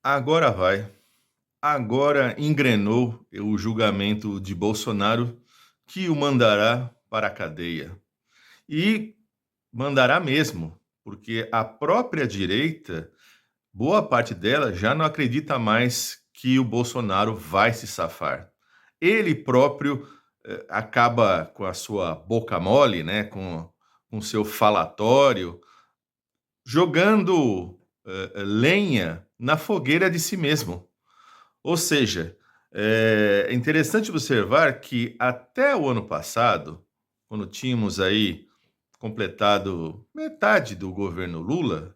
Agora vai. Agora engrenou o julgamento de Bolsonaro, que o mandará para a cadeia. E mandará mesmo, porque a própria direita, boa parte dela, já não acredita mais que o Bolsonaro vai se safar. Ele próprio acaba com a sua boca mole, né, com o seu falatório, jogando lenha na fogueira de si mesmo. Ou seja, é interessante observar que até o ano passado, quando tínhamos aí completado metade do governo Lula,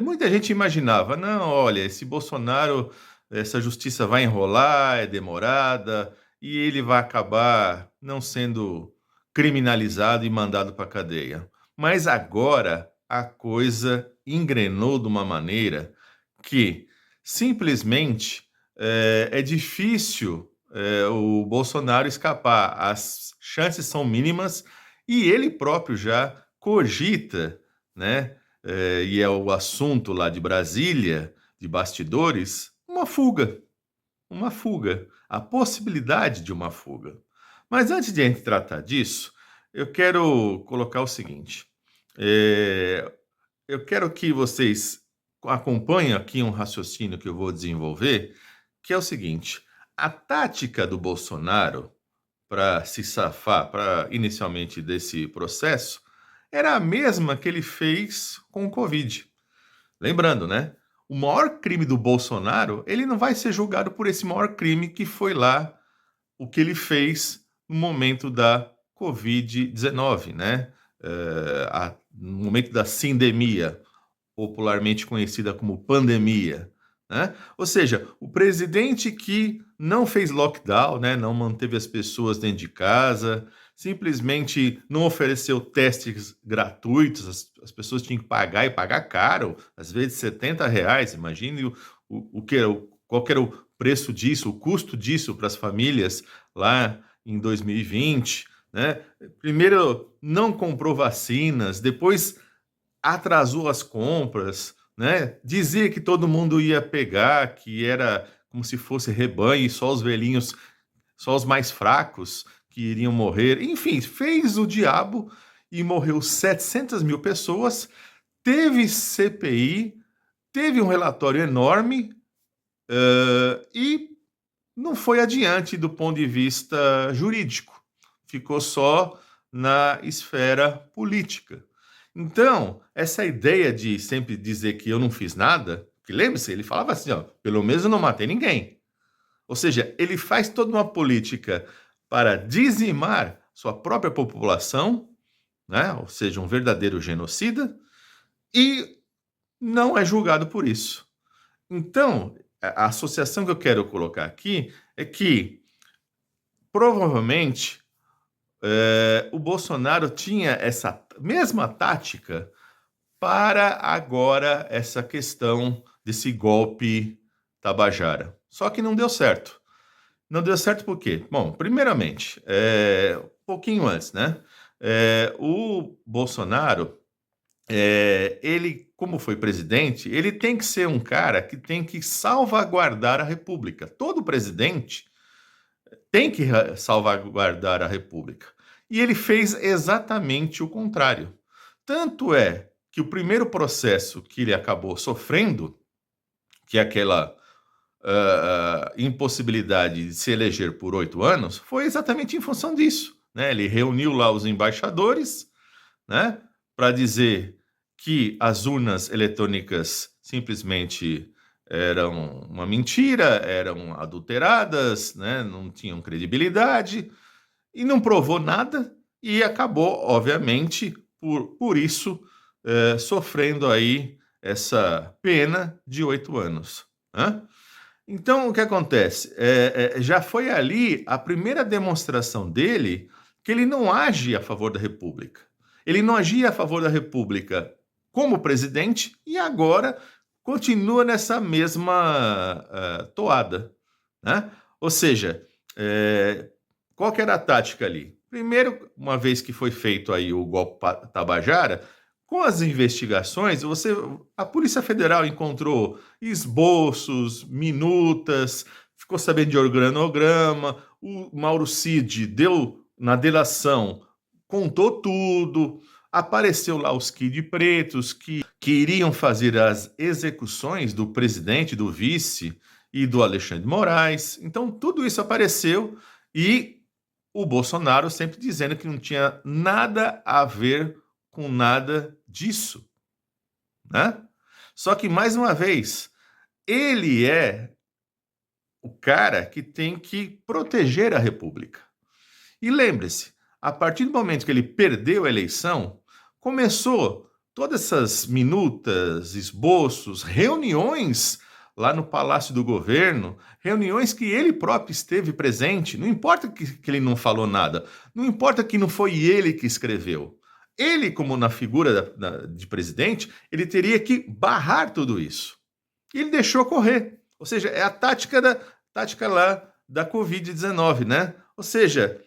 muita gente imaginava, não, olha, esse Bolsonaro, essa justiça vai enrolar, é demorada, e ele vai acabar não sendo criminalizado e mandado para a cadeia. Mas agora a coisa engrenou de uma maneira que simplesmente é difícil o Bolsonaro escapar. As chances são mínimas e ele próprio já cogita, né? E é o assunto lá de Brasília, de bastidores, uma fuga, a possibilidade de uma fuga. Mas antes de a gente tratar disso, eu quero colocar o seguinte: é, eu quero que vocês acompanhem aqui um raciocínio que eu vou desenvolver, que é o seguinte: a tática do Bolsonaro para se safar, para inicialmente desse processo, era a mesma que ele fez com o Covid. Lembrando, né? O maior crime do Bolsonaro, ele não vai ser julgado por esse maior crime que foi lá o que ele fez no momento da Covid-19, né? No momento da sindemia, popularmente conhecida como pandemia, né? Ou seja, o presidente que não fez lockdown, né, não manteve as pessoas dentro de casa, simplesmente não ofereceu testes gratuitos, as pessoas tinham que pagar e pagar caro, às vezes R$ 70. Imagine qual que era o preço disso, o custo disso para as famílias lá em 2020, né? Primeiro não comprou vacinas, depois atrasou as compras, né? Dizia que todo mundo ia pegar, que era como se fosse rebanho e só os velhinhos, só os mais fracos que iriam morrer. Enfim, fez o diabo e morreu 700 mil pessoas. Teve CPI, teve um relatório enorme e não foi adiante do ponto de vista jurídico. Ficou só na esfera política. Então, essa ideia de sempre dizer que eu não fiz nada, que lembre-se, ele falava assim, ó, pelo menos eu não matei ninguém. Ou seja, ele faz toda uma política para dizimar sua própria população, né? Ou seja, um verdadeiro genocida, e não é julgado por isso. Então, a associação que eu quero colocar aqui é que provavelmente o Bolsonaro tinha essa mesma tática para agora essa questão desse golpe Tabajara. Só que não deu certo. Não deu certo por quê? Bom, primeiramente, um pouquinho antes, né? O Bolsonaro, ele, como foi presidente, ele tem que ser um cara que tem que salvaguardar a República. Todo presidente tem que salvaguardar a República. E ele fez exatamente o contrário. Tanto é que o primeiro processo que ele acabou sofrendo, que é aquela impossibilidade de se eleger por 8 anos, foi exatamente em função disso. Né? Ele reuniu lá os embaixadores, né, para dizer que as urnas eletrônicas simplesmente eram uma mentira, eram adulteradas, né, não tinham credibilidade, e não provou nada, e acabou, obviamente, por isso, sofrendo aí essa pena de 8 anos. Né? Então, o que acontece? Já foi ali a primeira demonstração dele que ele não age a favor da República. Ele não agia a favor da República como presidente e agora continua nessa mesma toada. Né? Ou seja, qual que era a tática ali? Primeiro, uma vez que foi feito aí o golpe Tabajara, Com as investigações, a Polícia Federal encontrou esboços, minutas, ficou sabendo de organograma, o Mauro Cid deu na delação, contou tudo, apareceu lá os Kid Pretos que iriam fazer as execuções do presidente, do vice e do Alexandre de Moraes. Então, tudo isso apareceu e o Bolsonaro sempre dizendo que não tinha nada a ver com nada disso, né? Só que, mais uma vez, ele é o cara que tem que proteger a República. E lembre-se, a partir do momento que ele perdeu a eleição, começou todas essas minutas, esboços, reuniões lá no Palácio do Governo, reuniões que ele próprio esteve presente. Não importa que ele não falou nada, não importa que não foi ele que escreveu. Ele, como na figura de presidente, ele teria que barrar tudo isso. E ele deixou correr. Ou seja, é a tática lá da Covid-19, né? Ou seja,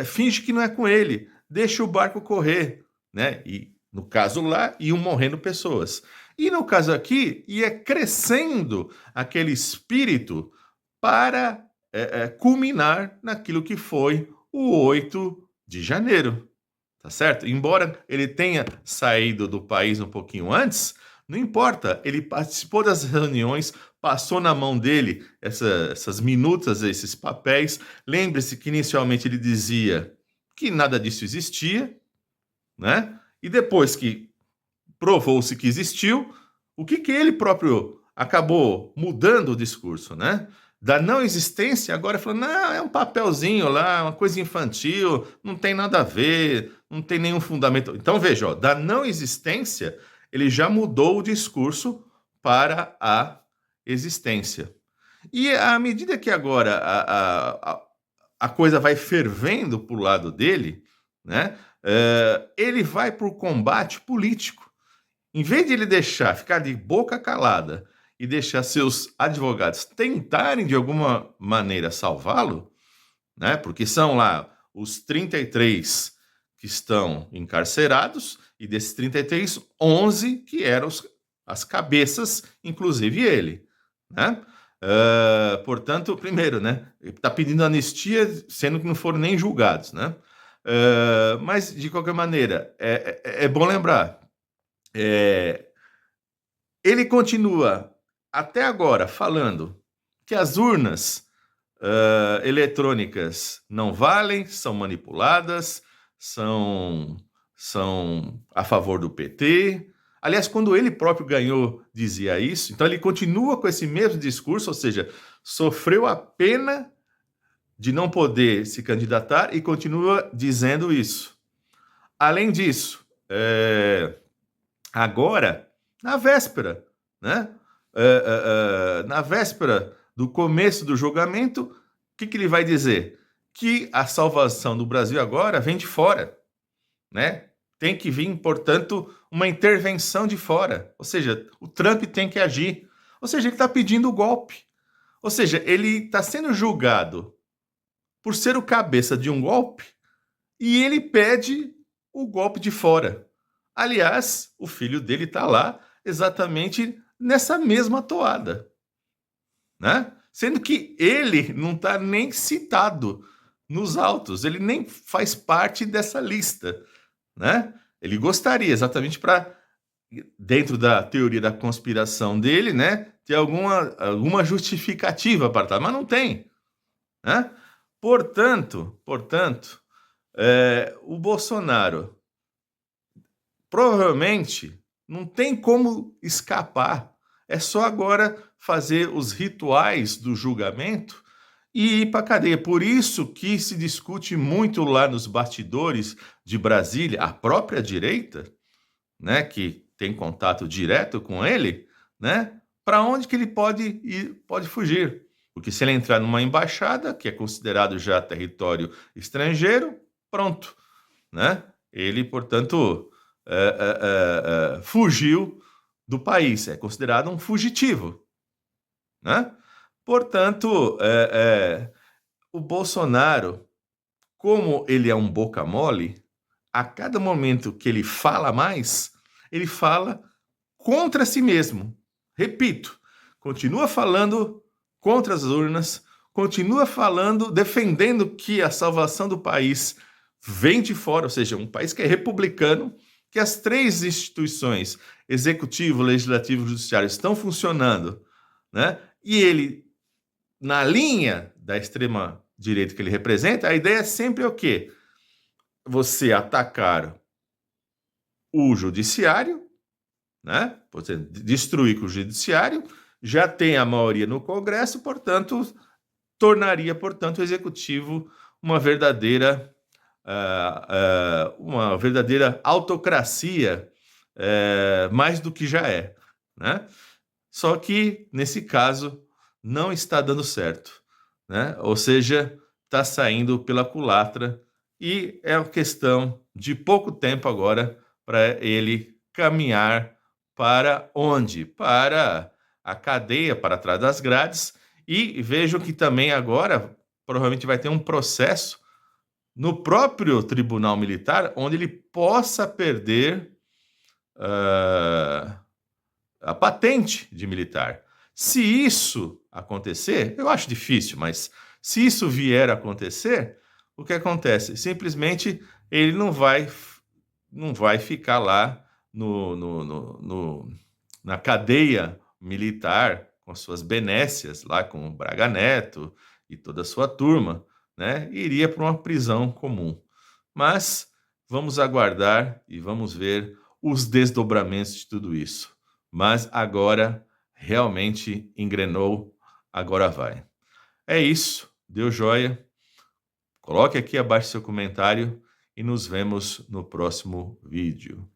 finge que não é com ele, deixa o barco correr, né? E no caso lá, iam morrendo pessoas. E no caso aqui, ia crescendo aquele espírito para culminar naquilo que foi o 8 de janeiro, tá certo? Embora ele tenha saído do país um pouquinho antes, não importa, ele participou das reuniões, passou na mão dele essas minutas, esses papéis. Lembre-se que inicialmente ele dizia que nada disso existia, né? E depois que provou-se que existiu, o que ele próprio acabou mudando o discurso, né? Da não existência, agora falando, não, é um papelzinho lá, uma coisa infantil, não tem nada a ver, não tem nenhum fundamento. Então veja, ó, da não existência, ele já mudou o discurso para a existência. E à medida que agora a coisa vai fervendo para o lado dele, né? Ele vai para o combate político. Em vez de ele ficar de boca calada e deixar seus advogados tentarem de alguma maneira salvá-lo, né? Porque são lá os 33 que estão encarcerados e desses 33, 11 que eram as cabeças, inclusive ele, né? Portanto, primeiro, né? Ele está pedindo anistia, sendo que não foram nem julgados, né? Mas, de qualquer maneira, é bom lembrar, ele continua até agora falando que as urnas eletrônicas não valem, são manipuladas, são a favor do PT. Aliás, quando ele próprio ganhou, dizia isso. Então ele continua com esse mesmo discurso, ou seja, sofreu a pena de não poder se candidatar e continua dizendo isso. Além disso, agora, na véspera, né? Na véspera do começo do julgamento, o que ele vai dizer? Que a salvação do Brasil agora vem de fora, né? Tem que vir, portanto, uma intervenção de fora. Ou seja, o Trump tem que agir. Ou seja, ele está pedindo o golpe. Ou seja, ele está sendo julgado por ser o cabeça de um golpe e ele pede o golpe de fora. Aliás, o filho dele está lá exatamente nessa mesma toada, né? Sendo que ele não está nem citado nos autos, ele nem faz parte dessa lista, né? Ele gostaria exatamente para, dentro da teoria da conspiração dele, né, ter alguma justificativa para estar, mas não tem, né? Portanto, o Bolsonaro provavelmente não tem como escapar. É só agora fazer os rituais do julgamento e ir para a cadeia. Por isso que se discute muito lá nos bastidores de Brasília, a própria direita, né, que tem contato direto com ele, né, para onde que ele pode ir, pode fugir. Porque se ele entrar numa embaixada, que é considerado já território estrangeiro, pronto, né? Ele, portanto, fugiu do país, é considerado um fugitivo, né? Portanto, o Bolsonaro, como ele é um boca mole, a cada momento que ele fala mais, ele fala contra si mesmo. Repito, continua falando contra as urnas, continua falando, defendendo que a salvação do país vem de fora, ou seja, um país que é republicano, que as três instituições, executivo, legislativo e judiciário, estão funcionando, né? E ele, na linha da extrema direita que ele representa, a ideia é sempre o quê? Você atacar o judiciário, né? Você destruir com o judiciário, já tem a maioria no Congresso, portanto, tornaria, portanto, o executivo uma verdadeira autocracia, mais do que já é, né? Só que, nesse caso, não está dando certo, né? Ou seja, está saindo pela culatra e é uma questão de pouco tempo agora para ele caminhar para onde? Para a cadeia, para trás das grades. E vejo que também agora provavelmente vai ter um processo no próprio Tribunal Militar, onde ele possa perder a patente de militar. Se isso acontecer, eu acho difícil, mas se isso vier a acontecer, o que acontece? Simplesmente ele não vai ficar lá na cadeia militar com as suas benécias, lá com o Braga Neto e toda a sua turma, né? Iria para uma prisão comum. Mas vamos aguardar e vamos ver os desdobramentos de tudo isso. Mas agora realmente engrenou, agora vai. É isso, deu joia. Coloque aqui abaixo seu comentário e nos vemos no próximo vídeo.